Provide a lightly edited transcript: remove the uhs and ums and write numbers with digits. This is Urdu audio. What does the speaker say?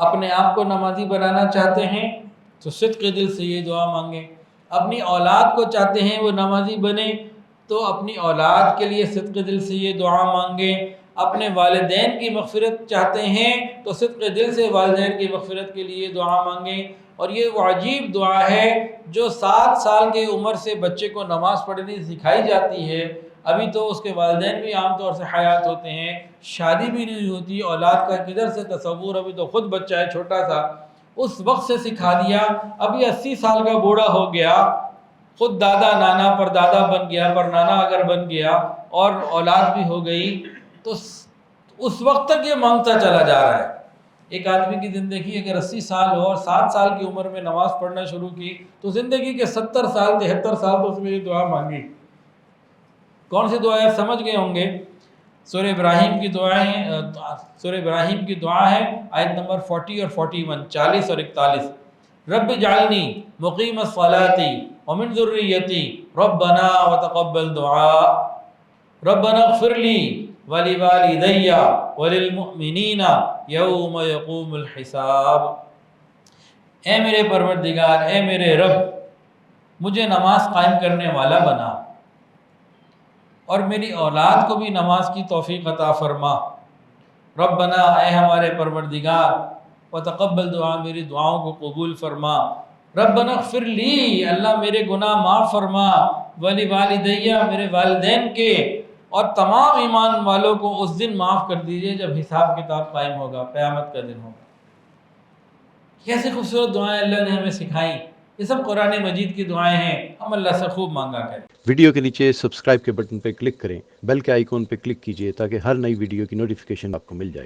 اپنے آپ کو نمازی بنانا چاہتے ہیں تو صدق دل سے یہ دعا مانگیں، اپنی اولاد کو چاہتے ہیں وہ نمازی بنے تو اپنی اولاد کے لیے صدق دل سے یہ دعا مانگیں، اپنے والدین کی مغفرت چاہتے ہیں تو صدق دل سے والدین کی مغفرت کے لیے دعا مانگیں۔ اور یہ وہ عجیب دعا ہے جو 7 سال کی عمر سے بچے کو نماز پڑھنی سکھائی جاتی ہے، ابھی تو اس کے والدین بھی عام طور سے حیات ہوتے ہیں، شادی بھی نہیں ہوتی، اولاد کا کدھر سے تصور، ابھی تو خود بچہ ہے چھوٹا سا، اس وقت سے سکھا دیا، ابھی 80 سال کا بوڑھا ہو گیا، خود دادا نانا پر دادا بن گیا، پر نانا اگر بن گیا اور اولاد بھی ہو گئی تو اس وقت تک یہ مانگتا چلا جا رہا ہے۔ ایک آدمی کی زندگی اگر 80 سال ہو اور 7 سال کی عمر میں نماز پڑھنا شروع کی تو زندگی کے 70 سال 73 سال تو اس میں یہ دعا مانگی۔ کون سی دعا ہے آپ سمجھ گئے ہوں گے، سورہ ابراہیم کی دعائیں، سورہ ابراہیم کی دعا ہے آیت نمبر 40 اور 41، 40 اور 41، رب اجعلنی مقیم الصلاۃ ومن ذریتی ربنا وتقبل دعاء ربنا اغفر لی ولوالدی وللمؤمنین یوم یقوم الحساب۔ اے میرے پروردگار، اے میرے رب، مجھے نماز قائم کرنے والا بنا اور میری اولاد کو بھی نماز کی توفیق عطا فرما۔ ربنا، اے ہمارے پروردگار، وتقبل دعا، میری دعاؤں کو قبول فرما۔ ربنا اغفر لی، اللہ میرے گناہ معاف فرما، ولوالدی، میرے والدین کے اور تمام ایمان والوں کو اس دن معاف کر دیجئے جب حساب کتاب قائم ہوگا، قیامت کا دن ہوگا۔ کیسے خوبصورت دعائیں اللہ نے ہمیں سکھائیں، یہ سب قرآن مجید کی دعائیں ہیں، ہم اللہ سے خوب مانگا کریں۔ ویڈیو کے نیچے سبسکرائب کے بٹن پر کلک کریں، بیل کے آئیکن پر کلک کیجئے تاکہ ہر نئی ویڈیو کی نوٹیفیکیشن آپ کو مل جائے۔